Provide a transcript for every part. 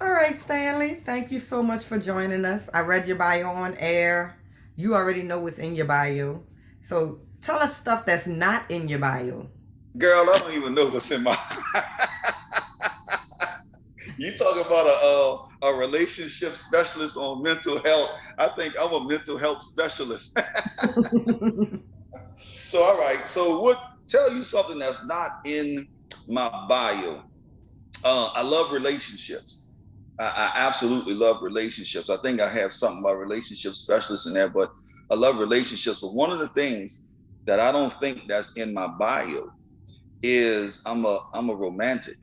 All right, Stanley, thank you so much for joining us. I read your bio on air. You already know what's in your bio. So tell us stuff that's not in your bio. Girl, I don't even know what's in my. You talk about a relationship specialist on mental health. I think I'm a mental health specialist. So, all right. So, what? Tell you something that's not in my bio. I love relationships. I absolutely love relationships. I think I have something about relationship specialists in there, but I love relationships. But one of the things that I don't think that's in my bio is I'm a romantic.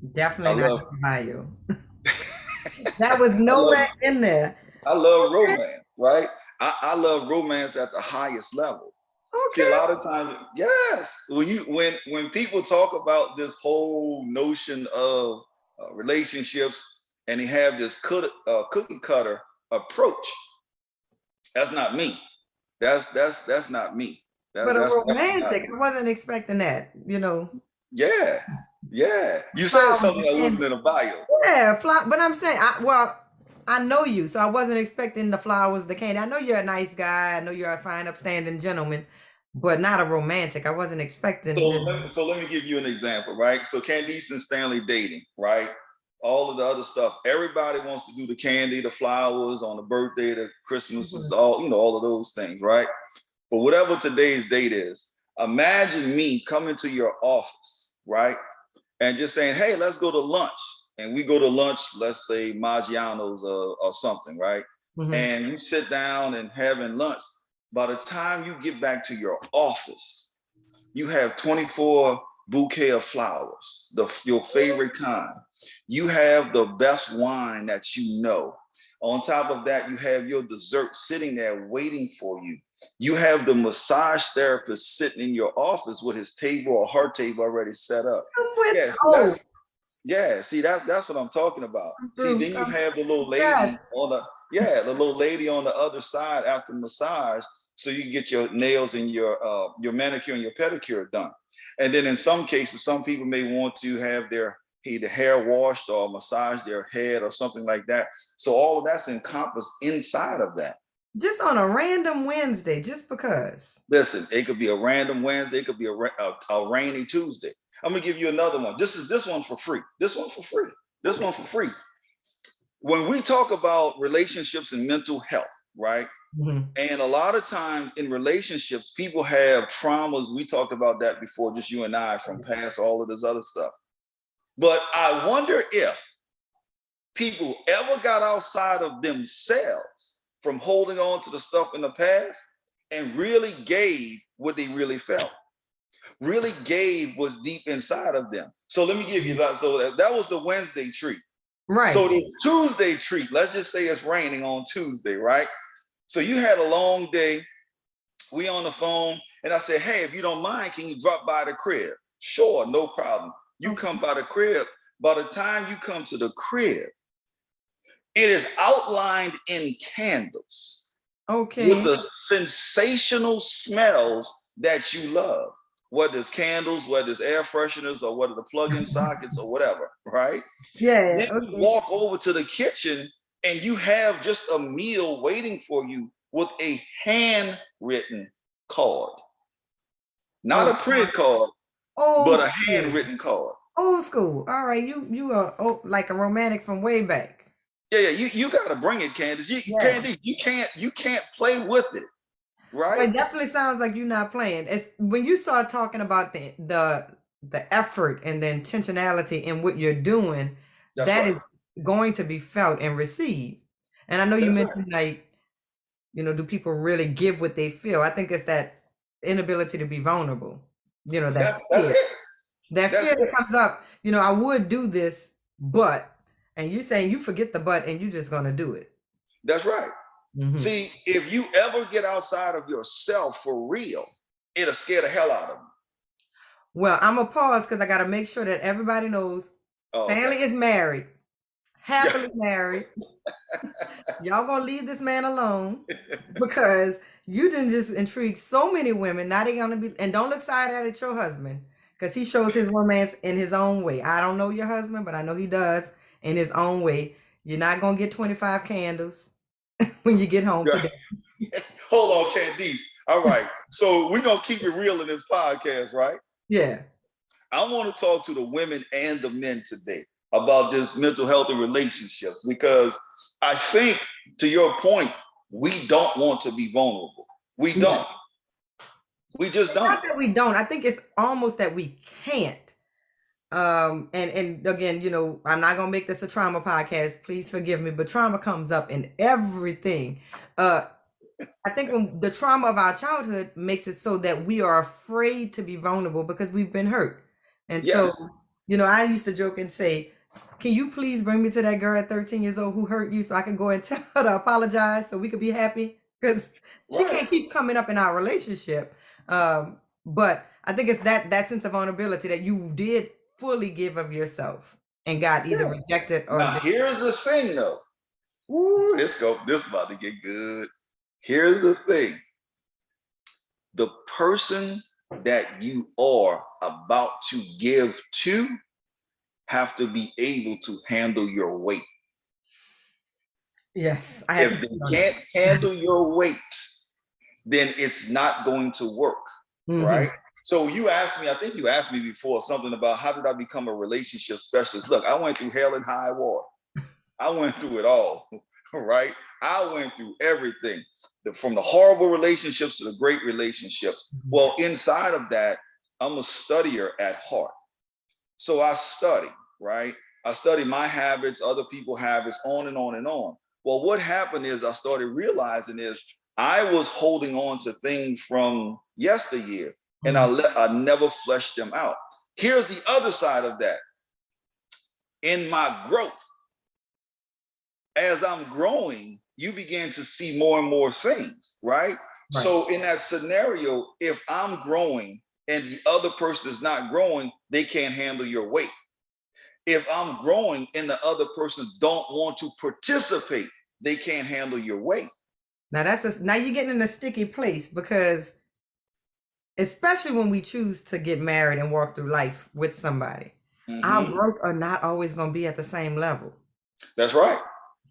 I Definitely not love in your bio. That was I love nowhere in there. I love romance, right? I love romance at the highest level. See, a Okay. lot of times, yes, when people talk about this whole notion of relationships and they have this cookie cutter approach, that's not me. That's not me. But a That's definitely not romantic, me. I wasn't expecting that. Yeah, yeah. You said Flowers something and that candy. wasn't in the bio. Yeah, but I'm saying, I know you, so I wasn't expecting the flowers, the candy. I know you're a nice guy. I know you're a fine, upstanding gentleman, but not a romantic. I wasn't expecting. So let me give you an example, right? So Candice and Stanley dating, right? All of the other stuff. Everybody wants to do the candy, the flowers on the birthday, the Christmas is Mhm. all, all of those things, right? But whatever today's date is, imagine me coming to your office, right? And just saying, hey, let's go to lunch. And we go to lunch, let's say Maggiano's or something, right? Mhm. And you sit down and having lunch. By the time you get back to your office, you have 24 bouquet of flowers, your favorite kind. You have the best wine that you know. On top of that, you have your dessert sitting there waiting for you. You have the massage therapist sitting in your office with his table or her table already set up. With Yeah, see, oh, that's what I'm talking about. I'm See, through. then you have the little Yes. lady on the little lady on the other side after massage, so you can get your nails and your manicure and your pedicure done. And then in some cases, some people may want to have their either hair washed or massage their head or something like that. So all of that's encompassed inside of that. Just on a random Wednesday, just because. Listen, it could be a random Wednesday, it could be a rainy Tuesday. I'm gonna give you another one. This one for free. This one for free. This Okay. one for free. When we talk about relationships and mental health, right? Mhm. And a lot of times in relationships, people have traumas. We talked about that before, just you and I, from past all of this other stuff. But I wonder if people ever got outside of themselves from holding on to the stuff in the past and really gave what they really felt, really gave what's deep inside of them. So let me give you that. So that was the Wednesday treat. So Right. this Tuesday treat, let's just say it's raining on Tuesday, right? So you had a long day. We on the phone, and I said, hey, if you don't mind, can you drop by the crib? Sure, no problem. You Okay. come by the crib. By the time you come to the crib, it is outlined in candles with Okay. the sensational smells that you love, whether it's candles, whether it's air fresheners, or whether the plug-in sockets or whatever, right? Yeah. Then you Okay. walk over to the kitchen and you have just a meal waiting for you with a handwritten card. Not Oh, a printed card, old but a school. handwritten card. Old school. All right. You are like a romantic from way back. Yeah, yeah, you gotta bring it, Candace. Yes. Candace, you can't play with it, Well, right? it definitely sounds like you're not playing. It's when you start talking about the effort and the intentionality in what you're doing, That's that right. is going to be felt and received. And I know you That's right. mentioned like, do people really give what they feel? I think it's that inability to be vulnerable. That That's fear. it. That That's fear that it. comes up, I would do this, but, and you saying you forget the but and you're just gonna do it. That's right. Hmm. See, if you ever get outside of yourself for real, it'll scare the hell out of you. Well, I'm gonna pause because I gotta make sure that everybody knows Oh, okay. Stanley is married, Yeah. happily married. Y'all gonna leave this man alone because you didn't just intrigue so many women. Now they gonna be, and don't look side at your husband because he shows his romance in his own way. I don't know your husband, but I know he does in his own way. You're not gonna get 25 candles when you get home today. Hold on, Candice. All right. So we're gonna keep it real in this podcast, right? Yeah. I want to talk to the women and the men today about this mental health and relationships, because I think, to your point, we don't want to be vulnerable. We don't. We just It's don't. not that we don't. I think it's almost that we can't. And again, you know, I'm not gonna make this a trauma podcast. Please forgive me, but trauma comes up in everything. I think when the trauma of our childhood makes it so that we are afraid to be vulnerable because we've been hurt. And Yes. so, you know, I used to joke and say, can you please bring me to that girl at 13 years old who hurt you so I can go and tell her to apologize so we could be happy? Because she Right. can't keep coming up in our relationship. But I think it's that sense of vulnerability that you did fully give of yourself and got either rejected or Now, here's the thing, though. Ooh, this about to get good. Here's the thing. The person that you are about to give to have to be able to handle your weight. yes, I had If to they can't handle your weight, then it's not going to work, right? So you asked me, I think you asked me before something about how did I become a relationship specialist? Look, I went through hell and high water. I went through it all, right? I went through everything, from the horrible relationships to the great relationships. Well, inside of that, I'm a studier at heart. So I study, right? I study my habits, other people's habits, on and on and on. Well, what happened is I started realizing is I was holding on to things from yesteryear, and I never fleshed them out. Here's the other side of that. In my growth, as I'm growing, you begin to see more and more things, right? So in that scenario, if I'm growing and the other person is not growing, they can't handle your weight. If I'm growing and the other person don't want to participate, they can't handle your weight. Now now you're getting in a sticky place, because especially when we choose to get married and walk through life with somebody, our growth are not always going to be at the same level. That's right.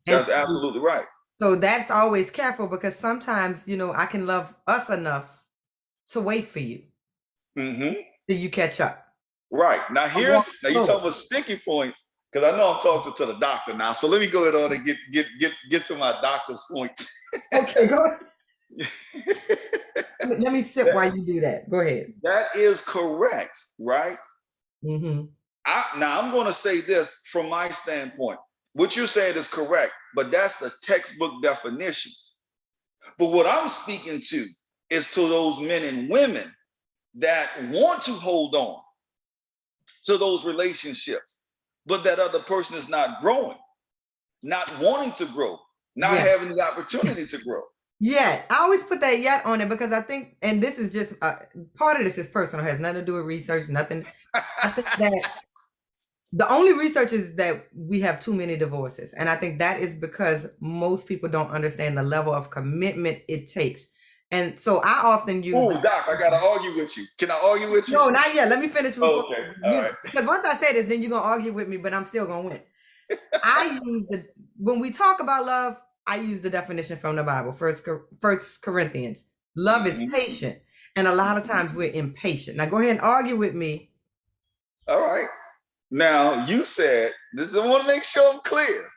That's absolutely right. So that's always careful, because sometimes, you know, I can love us enough to wait for you till you catch up. Right. Now now you talk about sticky points, because I know I'm talking to the doctor now. So let me go ahead on and get to my doctor's points. Okay, go ahead. Let me sip while you do that. Go ahead. That is correct, right? Now I'm going to say this from my standpoint. What you're saying is correct, but that's the textbook definition. But what I'm speaking to is to those men and women that want to hold on to those relationships, but that other person is not growing, not wanting to grow, not having the opportunity to grow. Yeah, I always put that yet on it, because I think, and this is just part of this is personal, has nothing to do with research, nothing. I think that the only research is that we have too many divorces. And I think that is because most people don't understand the level of commitment it takes. And so I often use Doc, I gotta argue with you. Can I argue with you? No, not yet. Let me finish before. Okay. All right. Because once I say this, then you're gonna argue with me, but I'm still gonna win. I use when we talk about love, I use the definition from the Bible, First Corinthians. Love is patient, and a lot of times we're impatient. Now go ahead and argue with me. All right. Now you said this. I want to make sure I'm clear.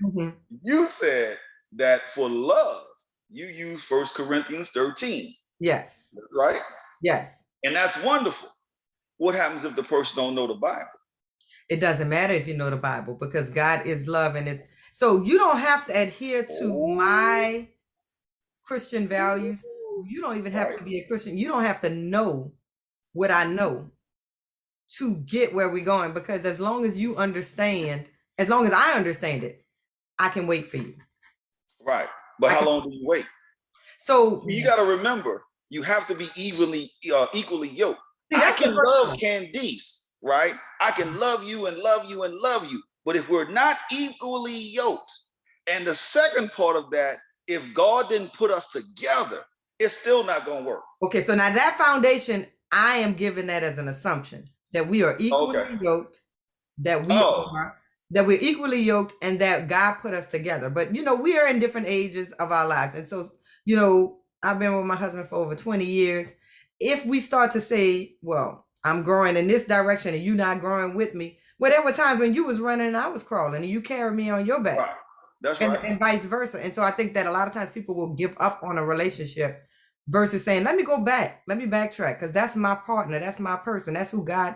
You said that for love, you use 1 Corinthians 13. Yes. That's right. Yes. And that's wonderful. What happens if the person don't know the Bible? It doesn't matter if you know the Bible, because God is love, and it's so you don't have to adhere to my Christian values. You don't even have to be a Christian. You don't have to know what I know to get where we're going, because as long as you understand, as long as I understand it, I can wait for you. Right. But how long do you wait? So you got to remember, you have to be equally yoked. I can love Candice, right? I can love you and love you and love you. But if we're not equally yoked, and the second part of that, if God didn't put us together, it's still not going to work. Okay, so now that foundation, I am giving that as an assumption that we are equally yoked, that we are that we're equally yoked and that God put us together. But we are in different ages of our lives. And so, I've been with my husband for over 20 years. If we start to say, well, I'm growing in this direction and you not growing with me, well, there were times when you was running and I was crawling and you carried me on your back. Right. That's and, right. and vice versa. And so I think that a lot of times people will give up on a relationship versus saying, let me go back, let me backtrack, because that's my partner, that's my person, that's who God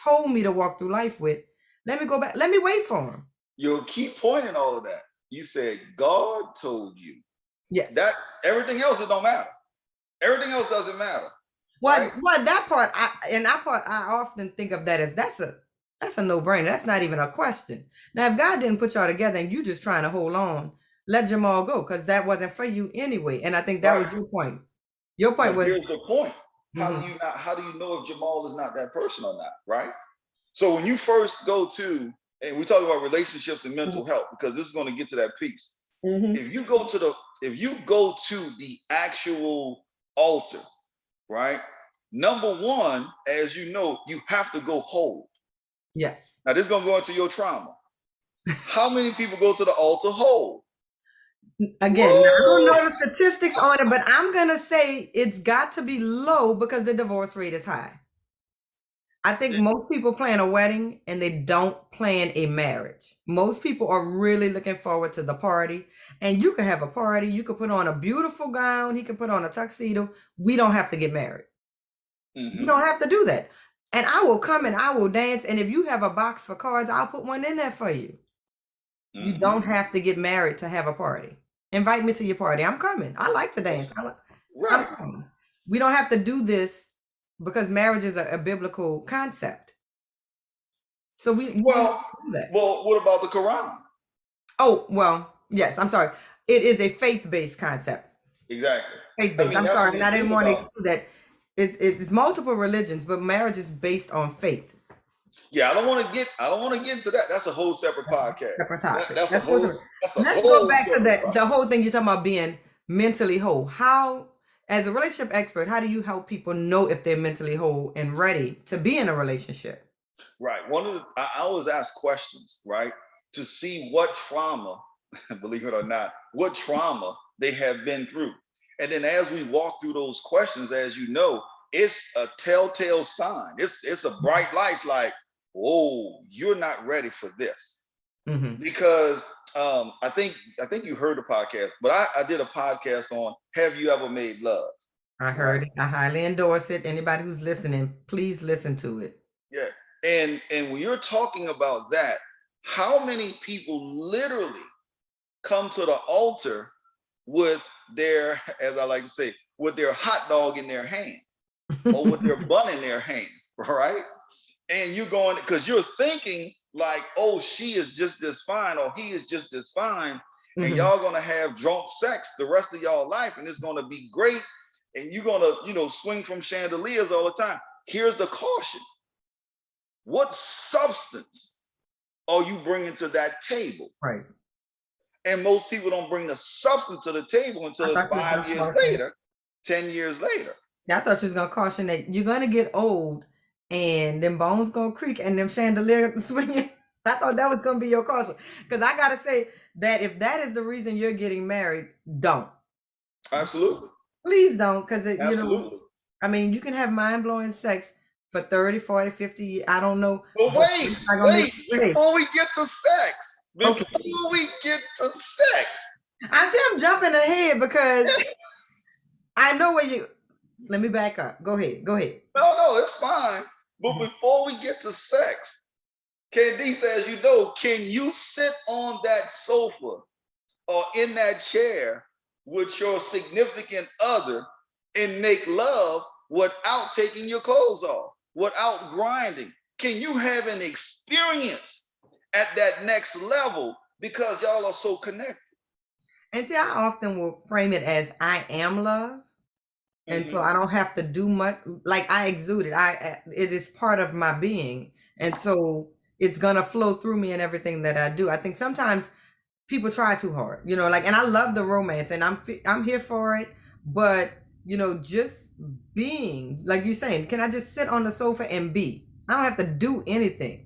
told me to walk through life with. Let me go back, let me wait for him. You'll keep pointing all of that. You said God told you. Yes. That everything else, it don't matter. Everything else doesn't matter. Well, Right? that part, I often think of that as that's a no-brainer. That's not even a question. Now, if God didn't put y'all together and you just trying to hold on, let Jamal go, because that wasn't for you anyway. And I think that was your point. Your point But was, here's the point. mhm. How do you know if Jamal is not that person or not? Right? So when you first go to, and we talk about relationships and mental health, because this is going to get to that piece. If you go to the actual altar, right? Number one, as you know, you have to go whole. Yes. Now this is gonna go into your trauma. How many people go to the altar whole? Again, I don't know the statistics on it, but I'm gonna say it's got to be low because the divorce rate is high. I think most people plan a wedding and they don't plan a marriage. Most people are really looking forward to the party. And you can have a party, you could put on a beautiful gown, he can put on a tuxedo. We don't have to get married. You don't have to do that. And I will come and I will dance. And if you have a box for cards, I'll put one in there for you. You don't have to get married to have a party. Invite me to your party. I'm coming. I like to dance. I'm coming. We don't have to do this because marriage is a biblical concept. So we Well, what about the Quran? Oh, well, yes, I'm sorry. It is a faith-based concept. Exactly. Faith-based. I'm that's sorry, what and I we didn't think want to about. exclude that. It's multiple religions, but marriage is based on faith. Yeah, I don't want to get into that. That's a whole separate podcast. Separate topic. That's a Let's go whole to it. that's a Let's go whole back to separate that. podcast. The whole thing you're talking about being mentally whole. How, as a relationship expert, how do you help people know if they're mentally whole and ready to be in a relationship? Right. I always ask questions, right, to see what trauma, believe it or not, what trauma they have been through. And then as we walk through those questions, as you know, it's a telltale sign. It's a bright light. It's like, whoa, you're not ready for this. Because I think you heard the podcast, but I did a podcast on have you ever made love? I heard it. I highly endorse it. Anybody who's listening, please listen to it. Yeah. And when you're talking about that, how many people literally come to the altar with their, as I like to say, with their hot dog in their hand or with their bun in their hand, right? And you're going, because you're thinking like, oh, she is just as fine or he is just as fine. And y'all gonna have drunk sex the rest of y'all life and it's gonna be great. And you're gonna, swing from chandeliers all the time. Here's the caution. What substance are you bringing to that table? Right. And most people don't bring the substance to the table until it's 5 years later, 10 years later. See, I thought you was gonna caution that you're gonna get old and them bones gonna creak and them chandeliers swinging. I thought that was gonna be your caution. Because I gotta say that if that is the reason you're getting married, don't. Absolutely. Please don't, because Absolutely. I mean, you can have mind-blowing sex for 30, 40, 50 years. I don't know. But wait, before we get to sex, I see I'm jumping ahead because I know where you, let me back up. Go ahead. No, it's fine. But before we get to sex, Candice, as you know, can you sit on that sofa or in that chair with your significant other and make love without taking your clothes off, without grinding? Can you have an experience at that next level because y'all are so connected? And see, I often will frame it as I am love. And so I don't have to do much. Like I exude it. It is part of my being. And so it's going to flow through me in everything that I do. I think sometimes people try too hard, and I love the romance and I'm here for it. But, just being, like you're saying, can I just sit on the sofa and be? I don't have to do anything.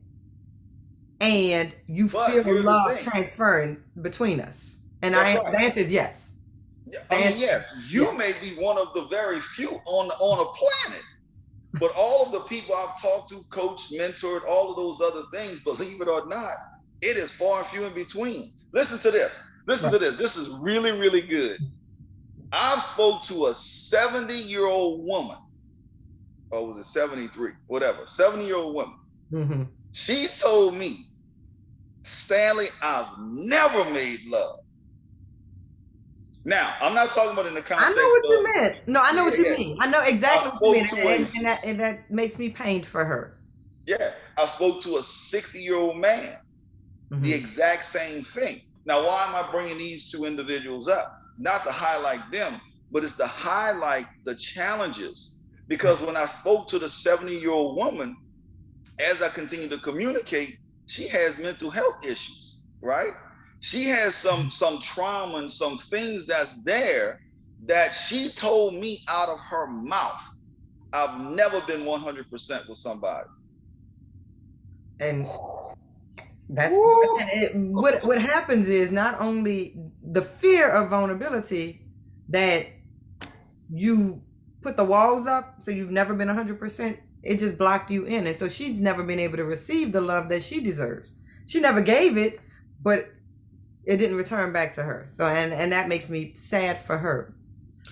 and you But feel here's the love thing. transferring between us? And That's the right. answer is yes. I mean, yes, you Yeah. may be one of the very few on a planet, but all of the people I've talked to, coached, mentored, all of those other things, believe it or not, it is far and few in between. Listen to this. Listen to this. This is really, really good. I've spoke to a 70-year-old woman, or was it 73? Whatever, 70-year-old woman. Mm-hmm. She told me, Stanley, I've never made love. Now, I'm not talking about in the context I know what of, you meant. No, I know what you mean. I know exactly what you mean. And that makes me pained for her. Yeah, I spoke to a 60-year-old man, the exact same thing. Now, why am I bringing these two individuals up? Not to highlight them, but it's to highlight the challenges. Because when I spoke to the 70-year-old woman, as I continue to communicate, she has mental health issues, right? She has some trauma and some things that's there that she told me out of her mouth. I've never been 100% with somebody. And that's what happens is not only the fear of vulnerability that you put the walls up, so you've never been 100%, it just blocked you in. And so she's never been able to receive the love that she deserves. She never gave it, but it didn't return back to her. So and that makes me sad for her.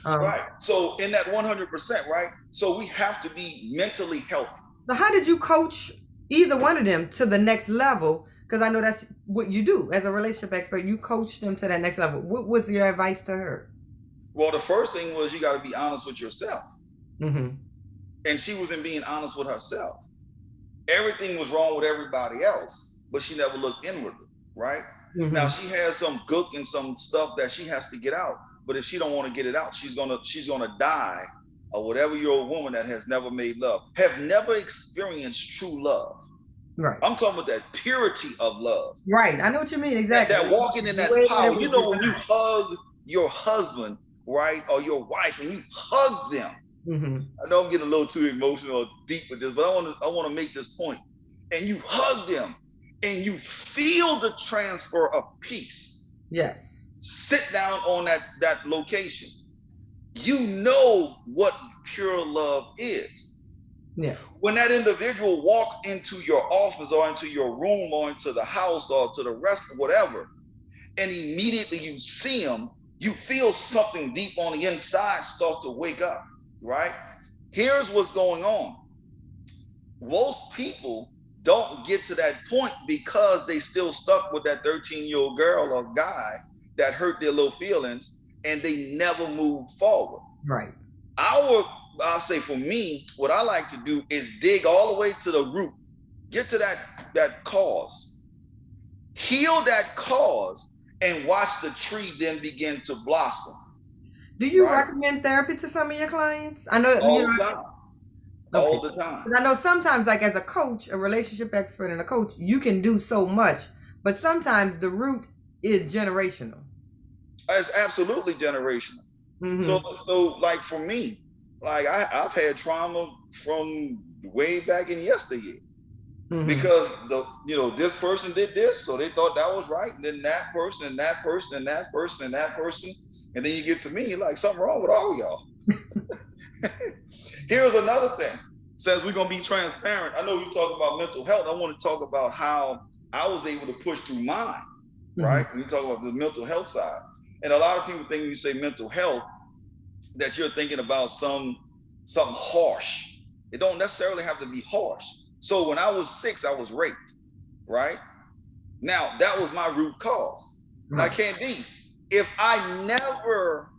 Right. So in that 100%, right? So we have to be mentally healthy. So how did you coach either one of them to the next level? Because I know that's what you do as a relationship expert. You coach them to that next level. What was your advice to her? Well, the first thing was you got to be honest with yourself. Mm-hmm. And she wasn't being honest with herself. Everything was wrong with everybody else, but she never looked inwardly, right? Mm-hmm. Now she has some gook and some stuff that she has to get out. But if she don't want to get it out, she's gonna die, or whatever your woman that has never made love, have never experienced true love. Right. I'm talking about that purity of love. Right. I know what you mean. Exactly. That walking in that power. You know, when you hug your husband, right, or your wife, and you hug them. Mm-hmm. I know I'm getting a little too emotional or deep with this, but I want to make this point. And you hug them, and you feel the transfer of peace. Yes. Sit down on that location. You know what pure love is. Yes. When that individual walks into your office or into your room or into the house or to the restaurant, whatever, and immediately you see them, you feel something deep on the inside starts to wake up, right? Here's what's going on. Most people don't get to that point because they still stuck with that 13-year-old girl or guy that hurt their little feelings, and they never move forward. Right. I'll say for me, what I like to do is dig all the way to the root, get to that cause, heal that cause, and watch the tree then begin to blossom. Do you recommend therapy to some of your clients? I know all the time. Okay. All the time. I know sometimes, like as a coach, a relationship expert and a coach, you can do so much, but sometimes the root is generational. It's absolutely generational. Mm-hmm. So like for me, like I've had trauma from way back in yesteryear. Mm-hmm. Because this person did this, so they thought that was right, and then that person and that person and that person and that person, and then you get to me, you're like, something wrong with all y'all. Here's another thing. Since we're gonna be transparent, I know you talk about mental health. I want to talk about how I was able to push through mine. Right? When you talk about the mental health side. And a lot of people think when you say mental health, that you're thinking about something harsh. It don't necessarily have to be harsh. So when I was 6, I was raped, right? Now, that was my root cause. Now, Candice, if I never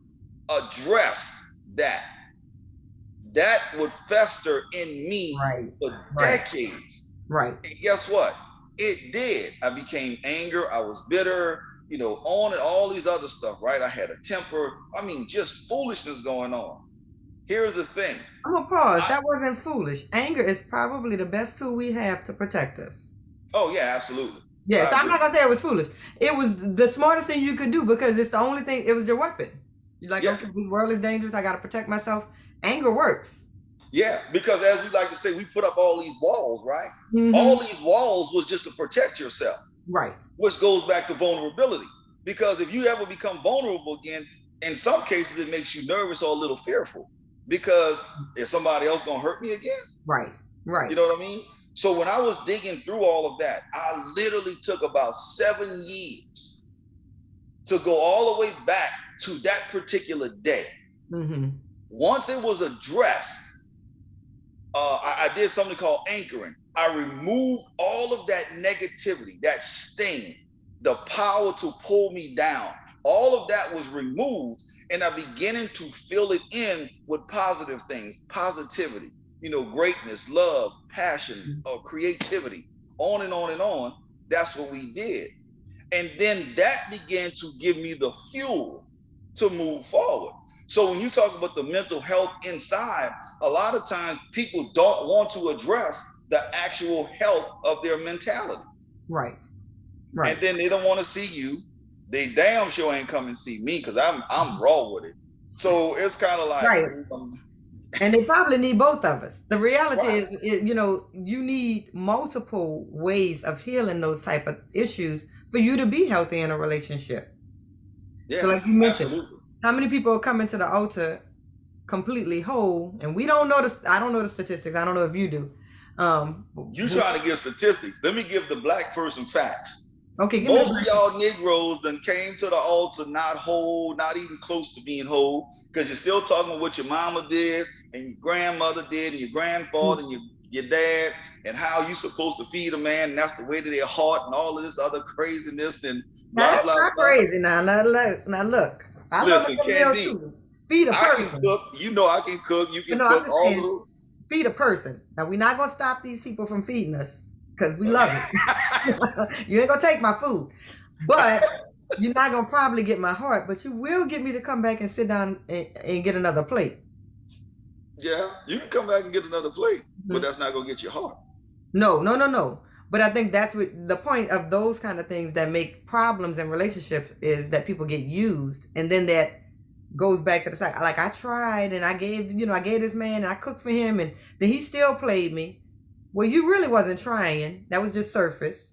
addressed that would fester in me for decades. Right. And guess what? It did. I became anger. I was bitter, on and all these other stuff, right? I had a temper. I mean, just foolishness going on. Here's the thing. I'm gonna pause. That wasn't foolish. Anger is probably the best tool we have to protect us. Oh yeah, absolutely. Yeah, so I'm not gonna say it was foolish. It was the smartest thing you could do because it's the only thing. It was your weapon. You're like, okay, this world is dangerous. I gotta protect myself. Anger works. Yeah, because as we like to say, we put up all these walls, right? All Mm-hmm. these walls was just to protect yourself, Right. which goes back to vulnerability. Because if you ever become vulnerable again, in some cases it makes you nervous or a little fearful. Because is somebody else gonna hurt me again? Right. Right. You know what I mean? So when I was digging through all of that, I literally took about 7 years to go all the way back to that particular day. Mm-hmm. Once it was addressed, I did something called anchoring. I removed all of that negativity, that sting, the power to pull me down. All of that was removed, and I beginning to fill it in with positive things, positivity, greatness, love, passion, creativity, on and on and on. That's what we did. And then that began to give me the fuel to move forward. So when you talk about the mental health inside, a lot of times people don't want to address the actual health of their mentality. Right. Right. And then they don't want to see you. They damn sure ain't come and see me because I'm raw with it. So it's kind of like, Right. And they probably need both of us. The reality right. is, you need multiple ways of healing those type of issues for you to be healthy in a relationship. Yeah, So like you mentioned, absolutely. how many people are coming to the altar completely whole? And we don't know I don't know the statistics. I don't know if you do. You trying to give statistics. Let me give the black person facts. Okay, give me Most of y'all Negroes then came to the altar not whole, not even close to being whole, because you're still talking about what your mama did and your grandmother did and your grandfather and your dad and how you supposed to feed a man, and that's the way to their heart and all of this other craziness and Now blah, that's blah, not blah. crazy. Now look. I love Listen, a meal Candy, too. Feed a I can person. cook. You know I can cook. You can No, I'm cook just all of saying, those. feed a person. Now we're not gonna stop these people from feeding us because we love it. You ain't gonna take my food, but you're not gonna probably get my heart. But you will get me to come back and sit down and get another plate. Yeah, you can come back and get another plate, but Mm-hmm. that's not gonna get your heart. No. But I think that's what the point of those kind of things that make problems in relationships is that people get used, and then that goes back to the side. Like I tried and I gave this man and I cooked for him and then he still played me. Well, you really wasn't trying. That was just surface.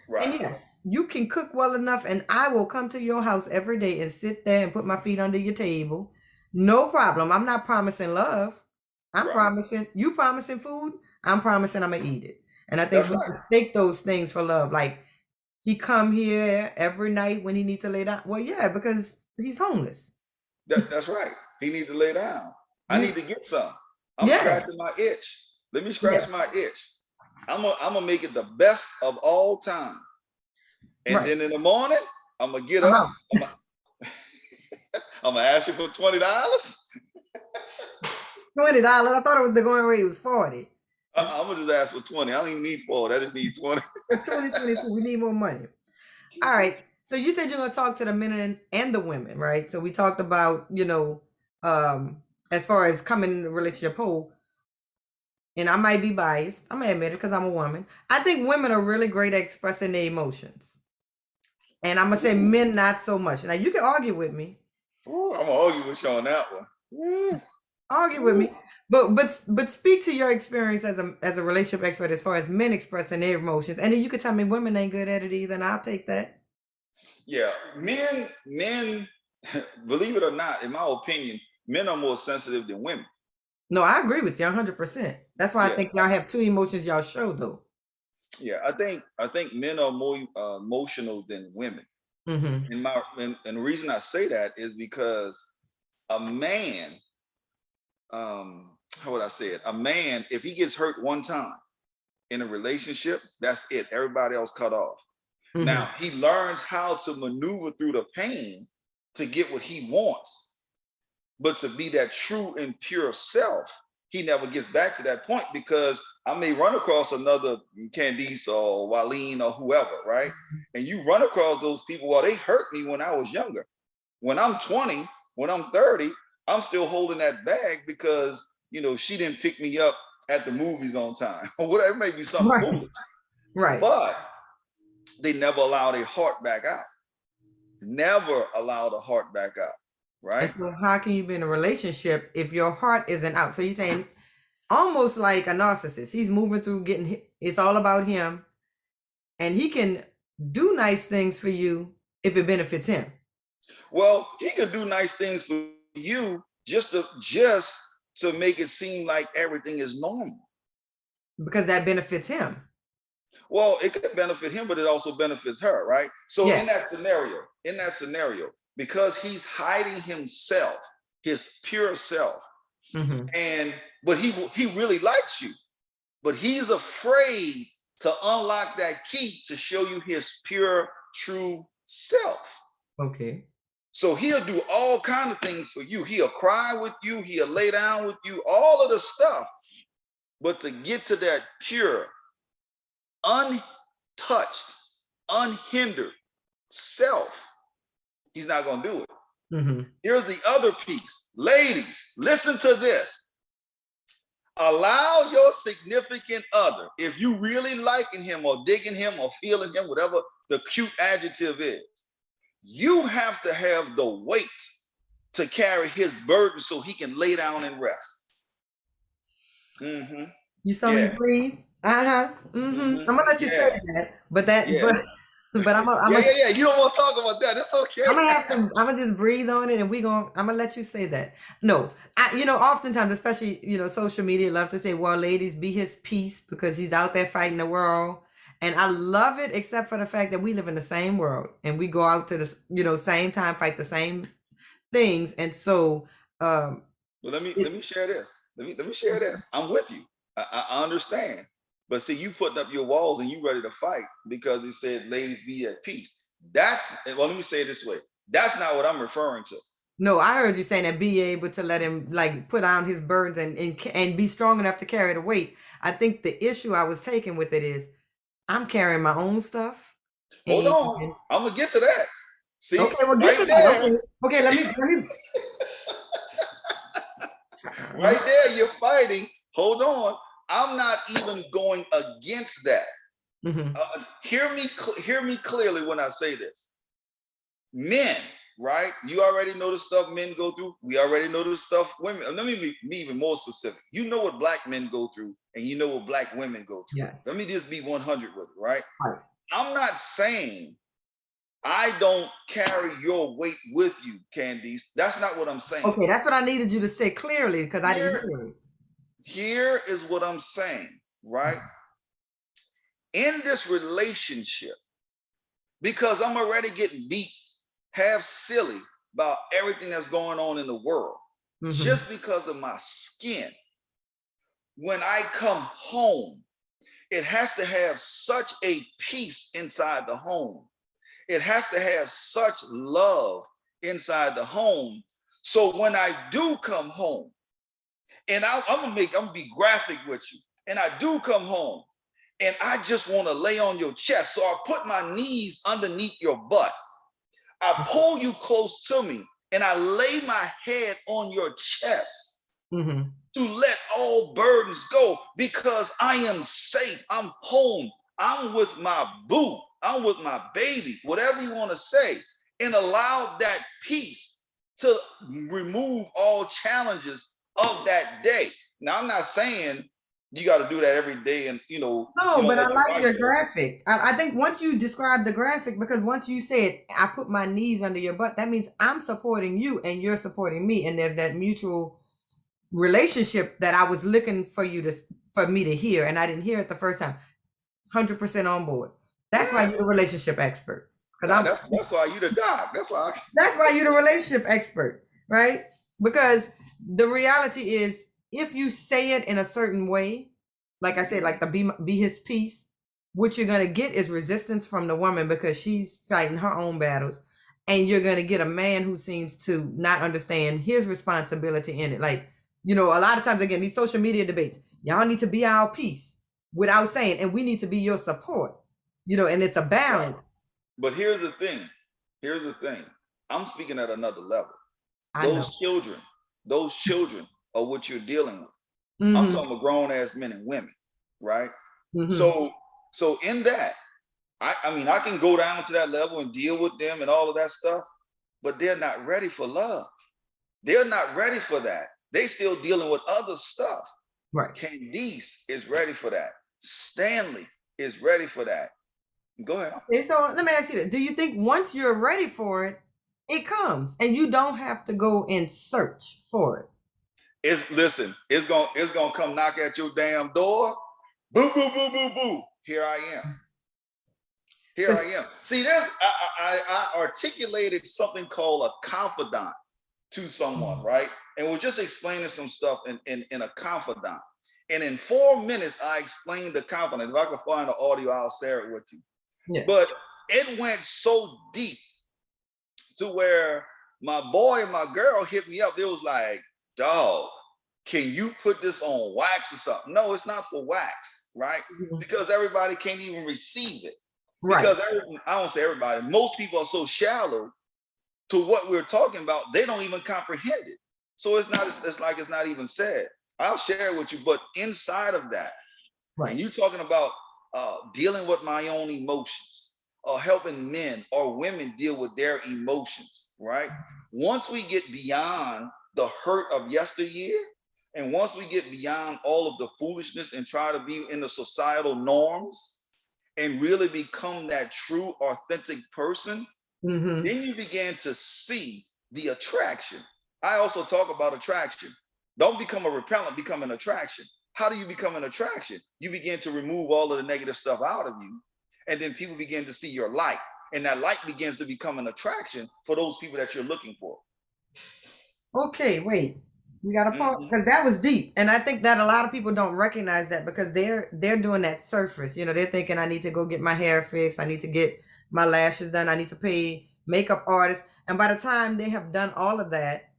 And Right. yes, you can cook well enough and I will come to your house every day and sit there and put my feet under your table. No problem. I'm not promising love. I'm Right. promising you promising food. I'm promising I'm gonna eat it. And I think That's we right. mistake those things for love. Like he come here every night when he needs to lay down. Well, yeah, because he's homeless. That's right. He needs to lay down. I You need to get some. I'm Yeah, scratching my itch. Let me yeah, scratch my itch. I'm gonna make it the best of all time. And right. then in the morning, I'm gonna get I'm up. out. I'm gonna ask you for $20. $20. I thought it was the going rate was 40. I'm gonna just ask for 20. I don't even need 40. I just need 20. It's 2022. We need more money. All right. So you said you're gonna talk to the men and the women, right? So we talked about, as far as coming in the relationship whole, and I might be biased. I'm gonna admit it because I'm a woman. I think women are really great at expressing their emotions. And I'm gonna say Ooh, men not so much. Now you can argue with me. I'm gonna argue with you on that one. Ooh, Argue with ooh. me. But speak to your experience as a relationship expert as far as men expressing their emotions. And then you could tell me women ain't good at it either, and I'll take that. Yeah, men, believe it or not, in my opinion, men are more sensitive than women. No, I agree with you 100%. That's why I Yeah, think y'all have two emotions y'all show though. yeah. I think men are more emotional than women. Mm-hmm. And the reason I say that is because a man, how would I say it? A man, if he gets hurt one time in a relationship, that's it. Everybody else cut off. Mm-hmm. Now he learns how to maneuver through the pain to get what he wants, but to be that true and pure self, he never gets back to that point because I may run across another Candice or Walene or whoever, right? And you run across those people, well, they hurt me when I was younger. When I'm 20, when I'm 30, I'm still holding that bag because, she didn't pick me up at the movies on time or whatever, it may be something Right. foolish, Right. but they never allow their heart back out. Never allow the heart back out, And right? so how can you be in a relationship if your heart isn't out? So you're saying almost like a narcissist. He's moving through getting, it's all about him, and he can do nice things for you if it benefits him. Well, he could do nice things for you just to make it seem like everything is normal. Because that benefits him. Well, it could benefit him, but it also benefits her, right? So Yeah. in that scenario, because he's hiding himself, his pure self, but he really likes you, but he's afraid to unlock that key to show you his pure, true self. Okay. So he'll do all kind of things for you. He'll cry with you. He'll lay down with you, all of the stuff. But to get to that pure, untouched, unhindered self, he's not going to do it. Here's the other piece. Ladies, listen to this. Allow your significant other, if you really liking him or digging him or feeling him, whatever the cute adjective is, you have to have the weight to carry his burden so he can lay down and rest. You saw me breathe. I'm gonna let you say that, but yeah. You don't want to talk about that. It's okay. I'm gonna just breathe on it, and I'm gonna let you say that. No, oftentimes, especially social media loves to say, "Well, ladies, be his peace," because he's out there fighting the world. And I love it, except for the fact that we live in the same world and we go out to the same time, fight the same things. And so, well, let me share this. Let me share this. I'm with you. I understand. But see, you putting up your walls and you ready to fight because he said, "Ladies, be at peace." Well, let me say it this way. That's not what I'm referring to. No, I heard you saying that be able to let him put down his burdens and be strong enough to carry the weight. I think the issue I was taking with it is I'm carrying my own stuff. Hold on. I'm going to get to that. See? Okay, well, get to that. Okay, let me. Right there, you're fighting. Hold on. I'm not even going against that. Hear me clearly when I say this. Men, right? You already know the stuff men go through. We already know the stuff women. Let me be even more specific. You know what black men go through, and you know what black women go through. Yes. Let me just be 100 with it, right? I'm not saying I don't carry your weight with you, Candice. That's not what I'm saying. Okay, that's what I needed you to say clearly because I didn't hear it. Here is what I'm saying, right? In this relationship, because I'm already getting beat half silly about everything that's going on in the world, just because of my skin, when I come home, it has to have such a peace inside the home. It has to have such love inside the home. So when I do come home, and I'm gonna be graphic with you, and I do come home, and I just want to lay on your chest. So I put my knees underneath your butt. I pull you close to me, and I lay my head on your chest to let all burdens go because I am safe. I'm home. I'm with my boo. I'm with my baby, whatever you want to say, and allow that peace to remove all challenges of that day. Now, I'm not saying you got to do that every day and, No, but I like your graphic. I think once you describe the graphic, because once you said, I put my knees under your butt, that means I'm supporting you and you're supporting me. And there's that mutual relationship that I was looking for me to hear. And I didn't hear it the first time. 100% on board. That's why you're the relationship expert. That's why you're the doc. That's why you're the relationship expert, right? Because the reality is, if you say it in a certain way, like I said, like the be his peace, what you're gonna get is resistance from the woman because she's fighting her own battles, and you're gonna get a man who seems to not understand his responsibility in it. Like, a lot of times, again, these social media debates, y'all need to be our peace without saying, and we need to be your support, and it's a balance. Right. But here's the thing. I'm speaking at another level. Those children are what you're dealing with. I'm talking about grown ass men and women, right? So in that, I can go down to that level and deal with them and all of that stuff, but they're not ready for love. They're not ready for that. They still dealing with other stuff. Right. Candice is ready for that. Stanley is ready for that. Go ahead. Okay, so let me ask you this. Do you think once you're ready for it, it comes and you don't have to go and search for it? It's gonna come knock at your damn door. Boo, boo, boo, boo, boo. Here I am. Here I am. See, I articulated something called a confidant to someone, right? And we're just explaining some stuff in a confidant. And in 4 minutes, I explained the confidant. If I can find the audio, I'll share it with you. Yeah. But it went so deep to where my boy and my girl hit me up. It was like, dog, can you put this on wax or something? No, it's not for wax, right? Because everybody can't even receive it. Right. Because I don't say everybody, most people are so shallow to what we're talking about, they don't even comprehend it. So it's like it's not even said. I'll share it with you, but inside of that, Right. and you talking about dealing with my own emotions, or helping men or women deal with their emotions, right? Once we get beyond the hurt of yesteryear, and once we get beyond all of the foolishness and try to be in the societal norms and really become that true, authentic person, then you begin to see the attraction. I also talk about attraction. Don't become a repellent, become an attraction. How do you become an attraction? You begin to remove all of the negative stuff out of you, and then people begin to see your light, and that light begins to become an attraction for those people that you're looking for. Okay, wait. We got to pause because that was deep, and I think that a lot of people don't recognize that because they're doing that surface. You know, they're thinking I need to go get my hair fixed, I need to get my lashes done, I need to pay makeup artists, and by the time they have done all of that,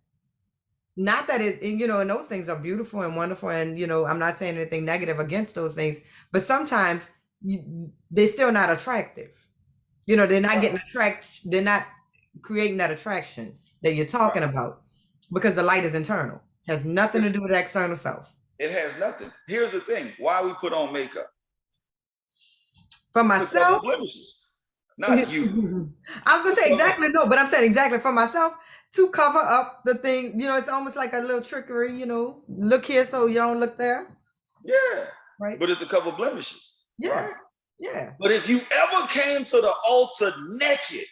not that it, and, you know, and those things are beautiful and wonderful, and you know, I'm not saying anything negative against those things, but sometimes they're still not attractive. You know, they're not getting they're not creating that attraction that you're talking about because the light is internal. Has nothing to do with the external self. It has nothing. Here's the thing: why we put on makeup? For myself, not you. I was gonna say exactly no, but I'm saying exactly for myself to cover up the thing. You know, it's almost like a little trickery. You know, look here so you don't look there. Yeah. Right. But it's to cover blemishes. Yeah. Right? Yeah. But if you ever came to the altar naked,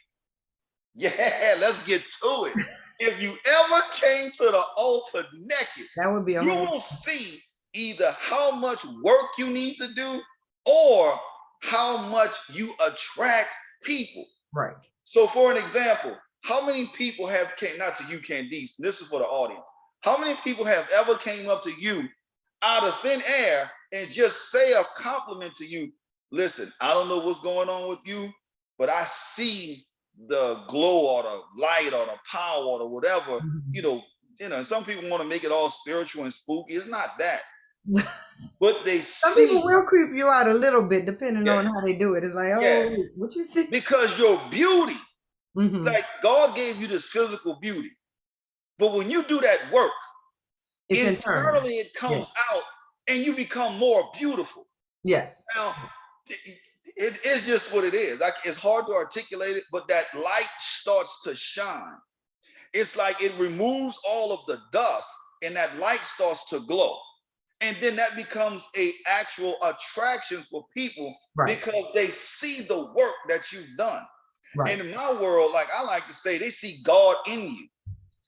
yeah, let's get to it. If you ever came to the altar naked, that would be you will see either how much work you need to do or how much you attract people. Right. So for an example, how many people have came, not to you, Candice, this is for the audience. How many people have ever came up to you out of thin air and just say a compliment to you? Listen, I don't know what's going on with you, but I see the glow or the light or the power or the whatever, you know, some people want to make it all spiritual and spooky. It's not that. But they some people will creep you out a little bit depending on how they do it. It's like, oh, what you see? Because your beauty, like God gave you this physical beauty. But when you do that work, internally it comes out and you become more beautiful. Yes. Now, it's just what it is. Like, it's hard to articulate it, but that light starts to shine. It's like it removes all of the dust and that light starts to glow. And then that becomes a actual attraction for people because they see the work that you've done. And in my world, like I like to say, they see God in you.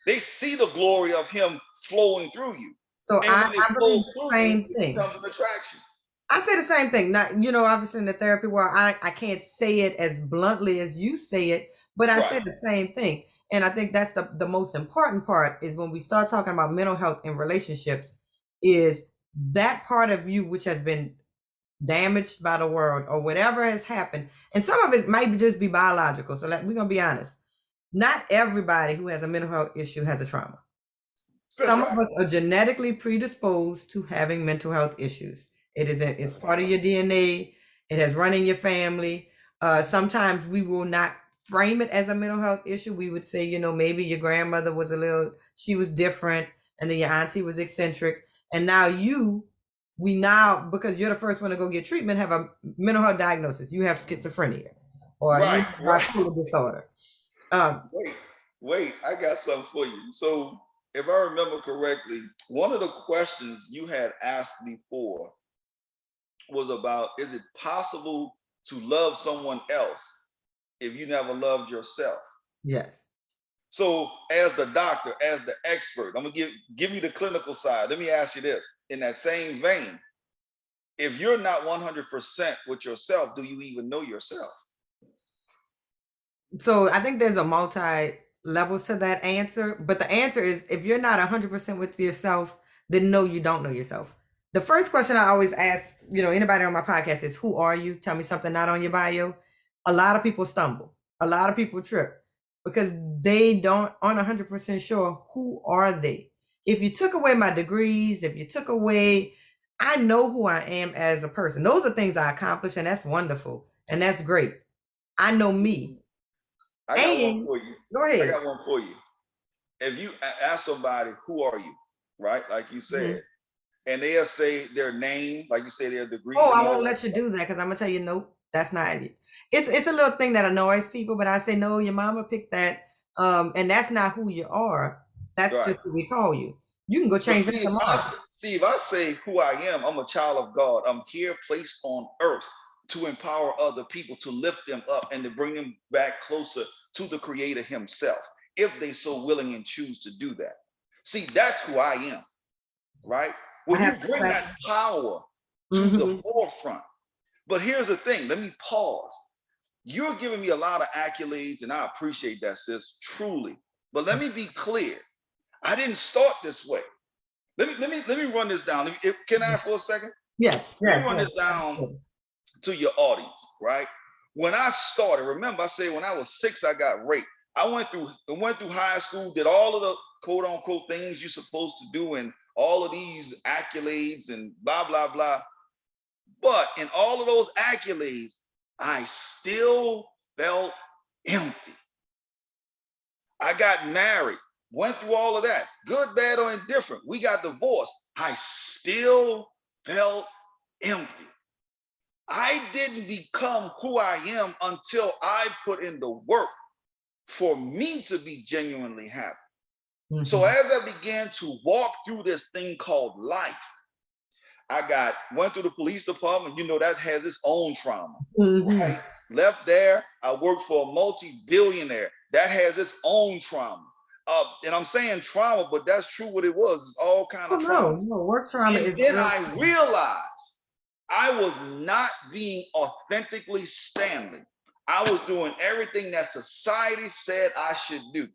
They see the glory of him flowing through you. So I believe the same thing. It becomes an attraction. I say the same thing. Not, you know, obviously in the therapy world, I can't say it as bluntly as you say it, but I say the same thing. And I think that's the most important part is when we start talking about mental health and relationships, is that part of you which has been damaged by the world or whatever has happened. And some of it might just be biological. So we're going to be honest. Not everybody who has a mental health issue has a trauma. Some of us are genetically predisposed to having mental health issues. It's part of your DNA. It has run in your family. Sometimes we will not frame it as a mental health issue. We would say, you know, maybe your grandmother was she was different, and then your auntie was eccentric. And now because you're the first one to go get treatment, have a mental health diagnosis. You have schizophrenia or you have bipolar disorder. Wait, I got something for you. So if I remember correctly, one of the questions you had asked before was about, is it possible to love someone else if you never loved yourself? Yes. So as the doctor, as the expert, I'm gonna give you the clinical side. Let me ask you this. In that same vein, if you're not 100% with yourself, do you even know yourself? So I think there's a multi levels to that answer, but the answer is if you're not 100% with yourself, then no, you don't know yourself. The first question I always ask, anybody on my podcast is, who are you? Tell me something not on your bio. A lot of people stumble. A lot of people trip because they aren't 100% sure who are they. If you took away my degrees, if you took away, I know who I am as a person. Those are things I accomplished, and that's wonderful and that's great. I know me. I got one for you. Go I ahead. got one for you. If you ask somebody, who are you? Right? Like you said, and they'll say their name, like you say, their degrees. Oh, and I all won't that let you stuff. do that because I'm gonna tell you, nope, that's not it. It's a little thing that annoys people, but I say, no, your mama picked that, and that's not who you are. That's Right. just what we call you. You can go But change that tomorrow. if I say who I am, I'm a child of God. I'm here placed on earth to empower other people, to lift them up, and to bring them back closer to the Creator Himself, if they so willing and choose to do that. See, that's who I am, right? When you bring that power to the forefront. But here's the thing, let me pause. You're giving me a lot of accolades, and I appreciate that, sis, truly. But let me be clear. I didn't start this way. Let me run this down. Can I for a second? Yes, Let me yes, run yes. this down to your audience, right? When I started, remember I said when I was 6, I got raped. I went through high school, did all of the quote unquote things you're supposed to do, and all of these accolades and blah blah blah. But in all of those accolades, I still felt empty. I got married, went through all of that, good, bad, or indifferent. We got divorced. I still felt empty. I didn't become who I am until I put in the work for me to be genuinely happy. So as I began to walk through this thing called life, I went to the police department. That has its own trauma, right? Left there, I worked for a multi-billionaire that has its own trauma. And I'm saying trauma, but that's true what it was. It's all kind of trauma. No, work trauma is And then real. I realized I was not being authentically Stanley. I was doing everything that society said I should do.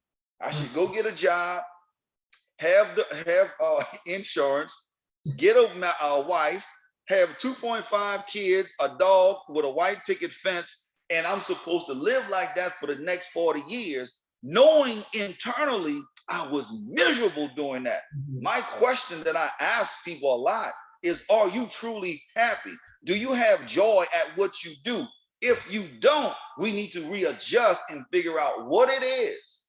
I should go get a job, have insurance, get a wife, have 2.5 kids, a dog with a white picket fence, and I'm supposed to live like that for the next 40 years, knowing internally I was miserable doing that. My question that I ask people a lot is, are you truly happy? Do you have joy at what you do? If you don't, we need to readjust and figure out what it is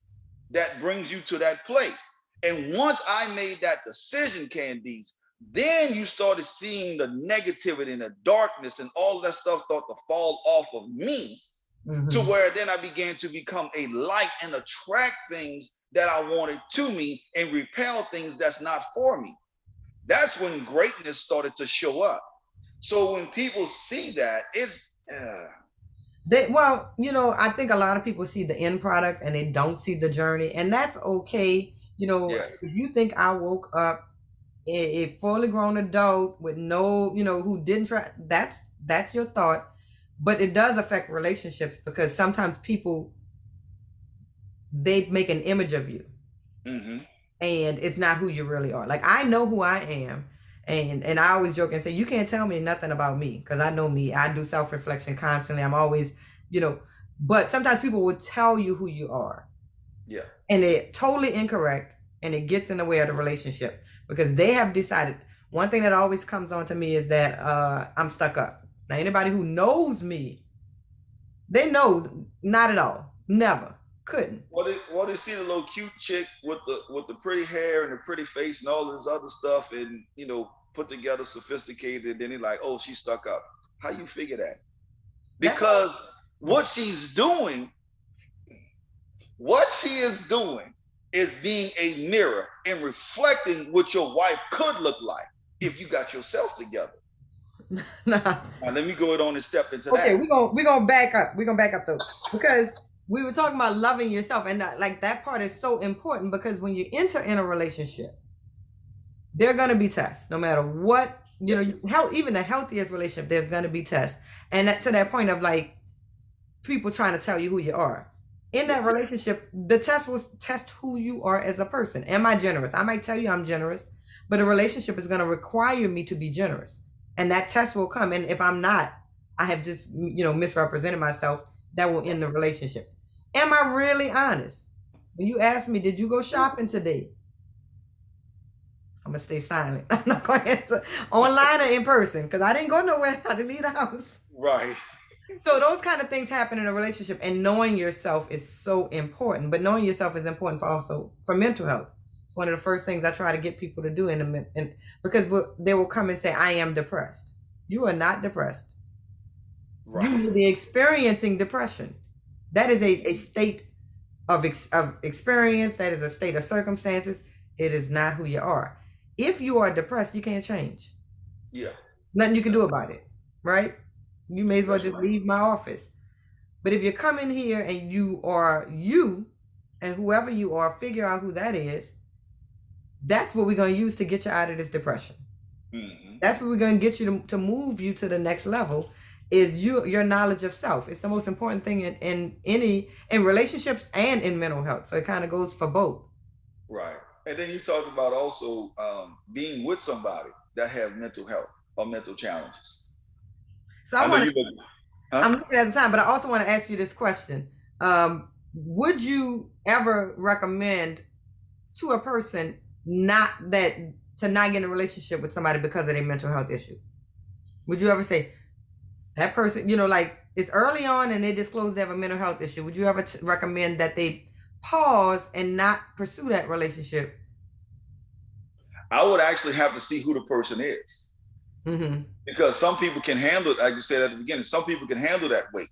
that brings you to that place. And once I made that decision, Candice, then you started seeing the negativity and the darkness and all of that stuff start to fall off of me, to where then I began to become a light and attract things that I wanted to me and repel things that's not for me. That's when greatness started to show up. So when people see that, it's I think a lot of people see the end product and they don't see the journey, and that's okay. yes. If you think I woke up a fully grown adult with no, who didn't try, that's your thought, but it does affect relationships because sometimes people, they make an image of you, and it's not who you really are. Like, I know who I am, and I always joke and say, you can't tell me nothing about me because I know me. I do self-reflection constantly. I'm always, but sometimes people will tell you who you are, and they're totally incorrect, and it gets in the way of the relationship because they have decided. One thing that always comes on to me is that I'm stuck up. Now, anybody who knows me, they know not at all, never, couldn't. Well, they see the little cute chick with the pretty hair and the pretty face and all this other stuff, and put together, sophisticated, and then they're like, oh, she's stuck up. How you figure that? Because what she is doing is being a mirror and reflecting what your wife could look like if you got yourself together. Nah. Now, let me go on and step into Okay, that. we're gonna back up. We're gonna back up though, because we were talking about loving yourself, and like that part is so important, because when you enter in a relationship, there are gonna be tests, no matter what. You know, how even the healthiest relationship, there's gonna be tests, and that to that point of like people trying to tell you who you are. In that relationship, the test will test who you are as a person. Am I generous? I might tell you I'm generous, but a relationship is going to require me to be generous. And that test will come. And if I'm not, I have just, misrepresented myself. That will end the relationship. Am I really honest? When you ask me, did you go shopping today? I'm going to stay silent. I'm not going to answer online or in person, because I didn't go nowhere. I didn't leave the house. Right. So those kind of things happen in a relationship, and knowing yourself is so important. But knowing yourself is important for mental health. It's one of the first things I try to get people to do because they will come and say, I am depressed. You are not depressed. Right. You may be experiencing depression. That is a state of experience. That is a state of circumstances. It is not who you are. If you are depressed, you can't change. Yeah. Nothing you can do about it, right? You may as well just leave my office. But if you come in here and you are you, and whoever you are, figure out who that is, that's what we're going to use to get you out of this depression. Mm-hmm. That's what we're going to get you to move you to the next level, is your knowledge of self. It's the most important thing in relationships and in mental health. So it kind of goes for both. Right. And then you talk about also being with somebody that have mental health or mental challenges. So I'm looking at the time, but I also want to ask you this question. Would you ever recommend to a person to not get in a relationship with somebody because of their mental health issue? Would you ever say that person, like it's early on and they disclose they have a mental health issue? Would you ever recommend that they pause and not pursue that relationship? I would actually have to see who the person is. Mm-hmm. Because some people can handle it, like you said at the beginning, some people can handle that weight,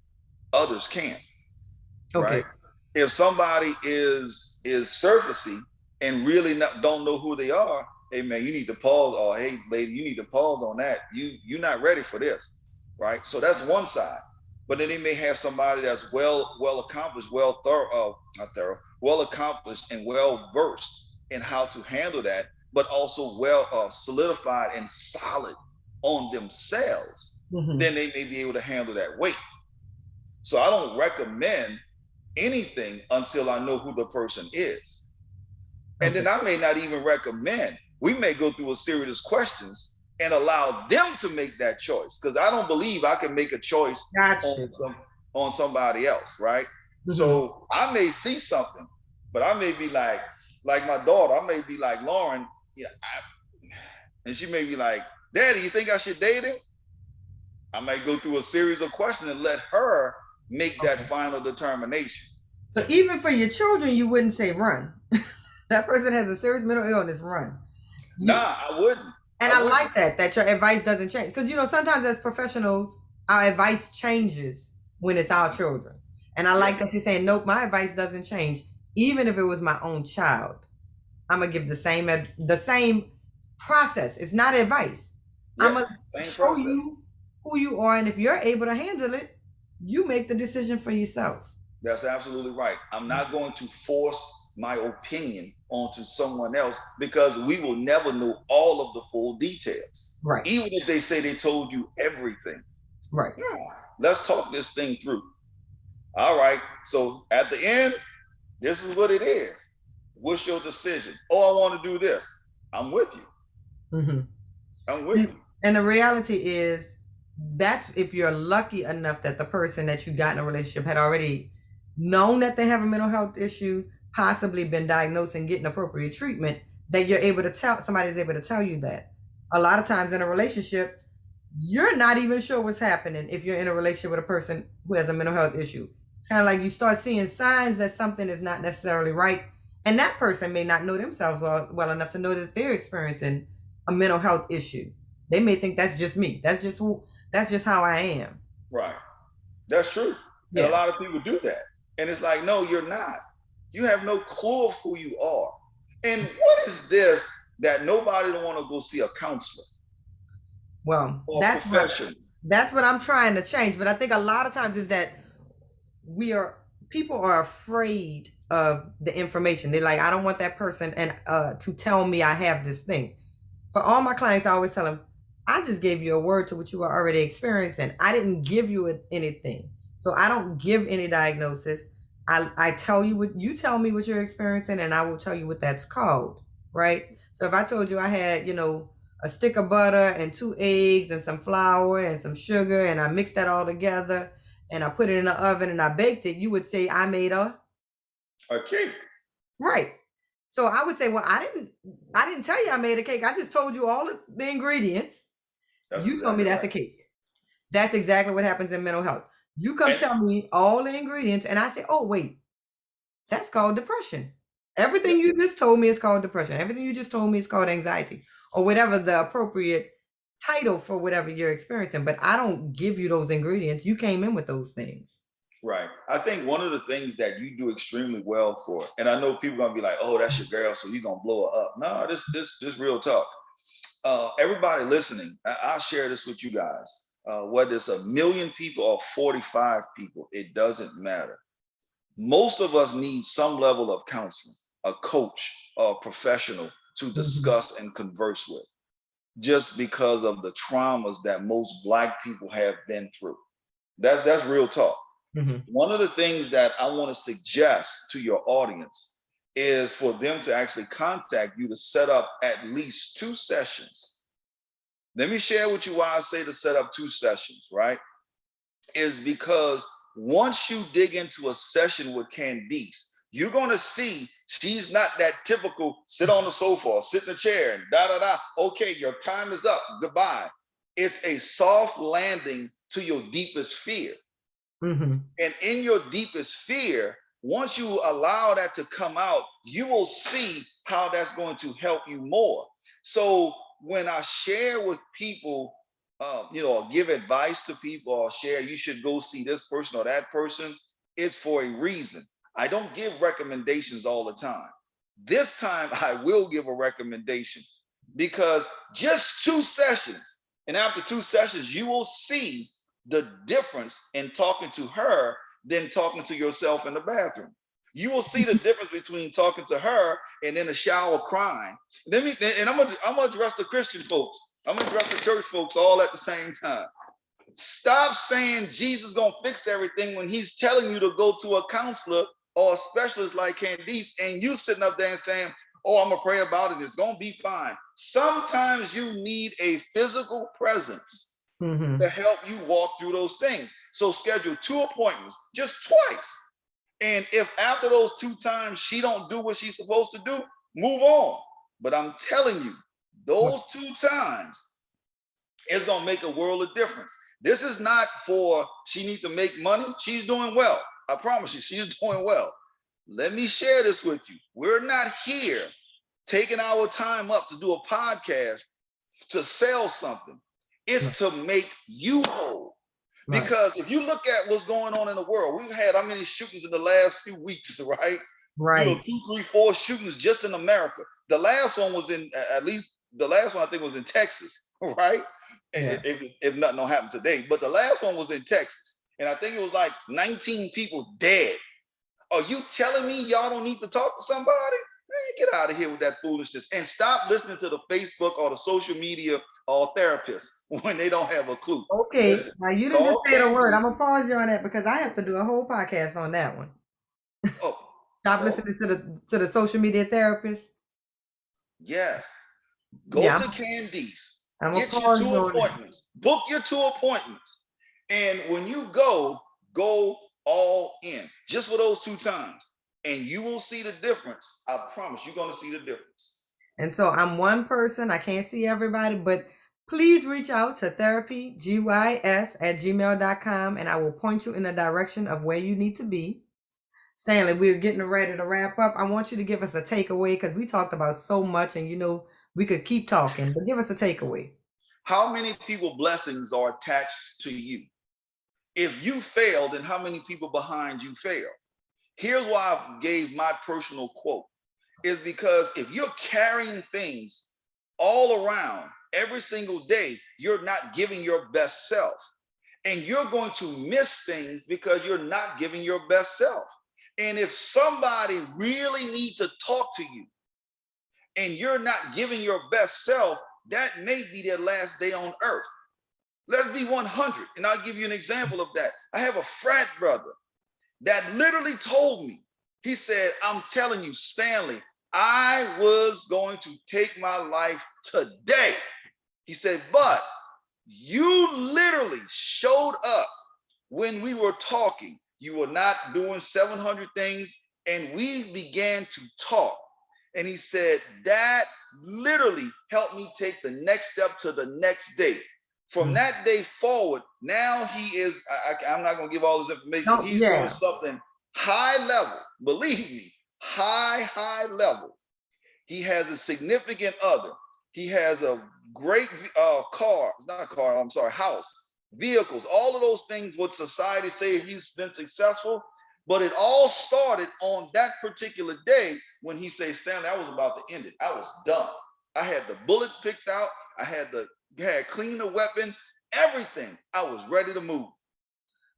others can't. Okay. Right? If somebody is surfacey and really don't know who they are, hey man, you need to pause, or hey lady, you need to pause on that. You're not ready for this, right? So that's one side. But then they may have somebody that's well accomplished, well accomplished and well versed in how to handle that, but also well solidified and solid on themselves. Mm-hmm. Then they may be able to handle that weight. So I don't recommend anything until I know who the person is. Okay. And then I may not even recommend. We may go through a series of questions and allow them to make that choice, because I don't believe I can make a choice on somebody else, right? Mm-hmm. So I may see something, but I may be like my daughter, I may be like Lauren, and she may be like, Daddy, you think I should date him? I might go through a series of questions and let her make that final determination. So even for your children, you wouldn't say run. That person has a serious mental illness, run. Nah, I wouldn't. And I like that your advice doesn't change. Because, sometimes as professionals, our advice changes when it's our children. And I like that you're saying, nope, my advice doesn't change. Even if it was my own child, I'm going to give the same process. It's not advice. Yeah, I'm going to show you who you are. And if you're able to handle it, you make the decision for yourself. That's absolutely right. I'm not going to force my opinion onto someone else, because we will never know all of the full details. Right. Even if they say they told you everything. Right. Yeah. Let's talk this thing through. All right. So at the end, this is what it is. What's your decision? Oh, I want to do this. I'm with you. Mm-hmm. I'm with you. And the reality is, that's if you're lucky enough that the person that you got in a relationship had already known that they have a mental health issue, possibly been diagnosed and getting appropriate treatment, that somebody's able to tell you that. A lot of times in a relationship, you're not even sure what's happening if you're in a relationship with a person who has a mental health issue. It's kind of like you start seeing signs that something is not necessarily right, and that person may not know themselves well enough to know that they're experiencing a mental health issue. They may think that's just me. That's just how I am. Right. That's true. Yeah. And a lot of people do that. And it's like, no, you're not. You have no clue of who you are. And what is this that nobody don't want to go see a counselor Well, or a professional? that's what I'm trying to change. But I think a lot of times is that we are people are afraid of the information. They're like, I don't want that person and to tell me I have this thing. For all my clients, I always tell them, I just gave you a word to what you were already experiencing. I didn't give you anything. So I don't give any diagnosis. I tell you what you tell me what you're experiencing, and I will tell you what that's called. Right. So if I told you I had, a stick of butter and 2 eggs and some flour and some sugar, and I mixed that all together and I put it in the oven and I baked it, you would say I made a cake. Right. So I would say, well, I didn't tell you I made a cake. I just told you all of the ingredients. You told me that's a cake. That's exactly what happens in mental health. You come tell me all the ingredients and I say, oh, wait, that's called depression. Everything you just told me is called depression. Everything you just told me is called anxiety or whatever the appropriate title for whatever you're experiencing. But I don't give you those ingredients. You came in with those things. Right. I think one of the things that you do extremely well for, and I know people are gonna be like, "Oh, that's your girl, so you're gonna blow her up." No, this real talk. Everybody listening, I'll share this with you guys. Whether it's 1,000,000 people or 45 people, it doesn't matter. Most of us need some level of counseling, a coach, or a professional to discuss and converse with, just because of the traumas that most Black people have been through. That's real talk. One of the things that I want to suggest to your audience is for them to actually contact you to set up at least 2 sessions. Let me share with you why I say to set up 2 sessions, right? Is because once you dig into a session with Candice, you're going to see she's not that typical sit on the sofa or sit in a chair and da. Okay, your time is up. Goodbye. It's a soft landing to your deepest fear. And in your deepest fear, once you allow that to come out, you will see how that's going to help you more. So when I share with people, or give advice to people or share, you should go see this person or that person, it's for a reason. I don't give recommendations all the time. This time I will give a recommendation because just 2 sessions, and after 2 sessions, you will see the difference in talking to her than talking to yourself in the bathroom. You will see the difference between talking to her and in the shower crying. I'm gonna address the Christian folks. I'm gonna address the church folks all at the same time. Stop saying Jesus gonna fix everything when he's telling you to go to a counselor or a specialist like Candice, and you sitting up there and saying, oh, I'm gonna pray about it, it's gonna be fine. Sometimes you need a physical presence to help you walk through those things. So schedule 2 appointments, just twice. And if after those 2 times she don't do what she's supposed to do, move on. But I'm telling you, those 2 times is gonna make a world of difference. This is not for she needs to make money. She's doing well. I promise you, she's doing well. Let me share this with you. We're not here taking our time up to do a podcast to sell something. It's to make you whole. Because if you look at what's going on in the world, we've had how many shootings in the last few weeks, right? Right. 2, 3, 4 shootings just in America. The last one was at least the last one I think was in Texas, right? Yeah. If nothing don't happen today, but the last one was in Texas, and I think it was like 19 people dead. Are you telling me y'all don't need to talk to somebody? Man, get out of here with that foolishness and stop listening to the Facebook or the social media or therapists when they don't have a clue. Okay, listen, now you didn't just say the word. I'm gonna pause you on that because I have to do a whole podcast on that one. Stop listening to the social media therapist. Yes. Go to Candice. Get your 2 appointments. Book your 2 appointments. And when you go all in just for those 2 times. And you will see the difference. I promise you're going to see the difference. And so I'm one person. I can't see everybody, but please reach out to therapygys@gmail.com and I will point you in the direction of where you need to be. Stanley, we're getting ready to wrap up. I want you to give us a takeaway because we talked about so much and we could keep talking, but give us a takeaway. How many people blessings are attached to you? If you fail, then how many people behind you fail? Here's why I gave my personal quote, is because if you're carrying things all around every single day, you're not giving your best self. And you're going to miss things because you're not giving your best self. And if somebody really needs to talk to you and you're not giving your best self, that may be their last day on earth. Let's be 100. And I'll give you an example of that. I have a frat brother that literally told me, he said, I'm telling you, Stanley, I was going to take my life today. He said, but you literally showed up when we were talking. You were not doing 700 things, and we began to talk. And he said, that literally helped me take the next step to the next day. From that day forward, now he is, I'm not going to give all this information, but he's doing something high level. Believe me, high level. He has a significant other. He has a great house, vehicles, all of those things, what society say he's been successful. But it all started on that particular day when he said, Stanley, I was about to end it. I was done. I had the bullet picked out. I had cleaned the weapon, everything. I was ready to move.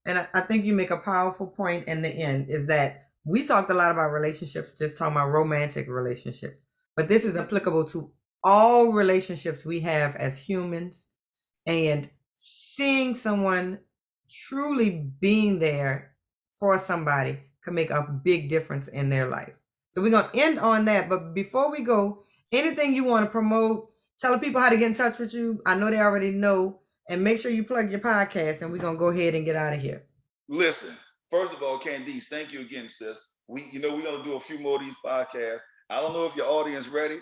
And I think you make a powerful point in the end, is that we talked a lot about relationships, just talking about romantic relationships. But this is applicable to all relationships we have as humans, and seeing someone truly being there for somebody can make a big difference in their life. So we're going to end on that. But before we go, anything you want to promote, tell people how to get in touch with you. I know they already know. And make sure you plug your podcast, and we're going to go ahead and get out of here. Listen, first of all, Candice, thank you again, sis. We're going to do a few more of these podcasts. I don't know if your audience ready,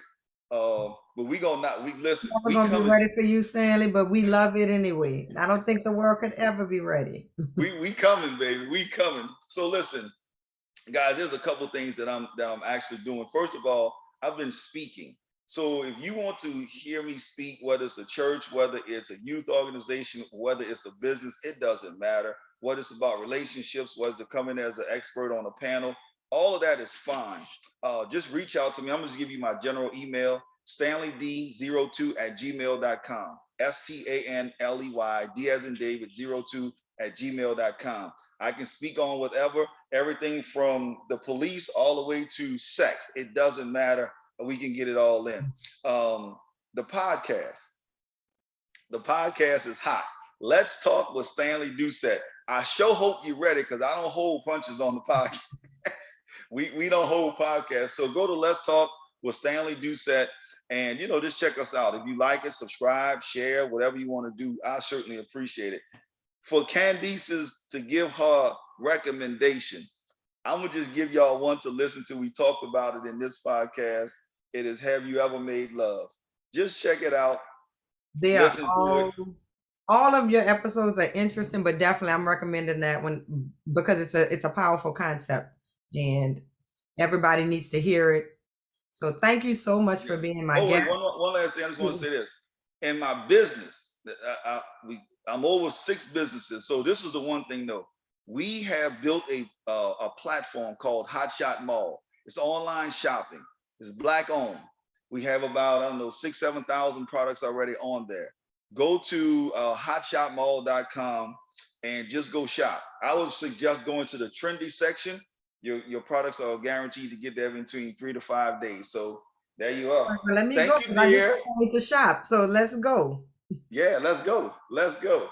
but we're going to listen. We're going to be ready for you, Stanley, but we love it anyway. I don't think the world could ever be ready. we coming, baby. We coming. So listen, guys, there's a couple things that I'm actually doing. First of all, I've been speaking. So if you want to hear me speak, whether it's a church, whether it's a youth organization, whether it's a business, it doesn't matter. What it's about relationships, whether to come in as an expert on a panel, all of that is fine. Just reach out to me. I'm going to give you my general email, StanleyD02@gmail.com. STANLEY, D as in David, 02@gmail.com. I can speak on whatever, everything from the police all the way to sex. It doesn't matter. We can get it all in. The podcast is hot. Let's talk with Stanley Doucette. I sure hope you're ready, because I don't hold punches on the podcast. we don't hold podcasts. So go to Let's Talk with Stanley Doucette, and just check us out. If you like it, subscribe, share, whatever you want to do. I certainly appreciate it. For Candice's to give her recommendation, I'm gonna just give y'all one to listen to. We talked about it in this podcast. It is Have You Ever Made Love? Just check it out. All of your episodes are interesting, but definitely I'm recommending that one because it's a powerful concept and everybody needs to hear it. So thank you so much for being my guest. One last thing, I just want to say this. In my business, I'm over 6 businesses. So this is the one thing though. We have built a platform called Hot Shot Mall. It's online shopping. It's Black owned. We have about, 6,000-7,000 products already on there. Go to hotshotmall.com and just go shop. I would suggest going to the trendy section. Your products are guaranteed to get there between 3 to 5 days. So there you are. Let me go. I need to shop. So let's go. Yeah, let's go. Let's go.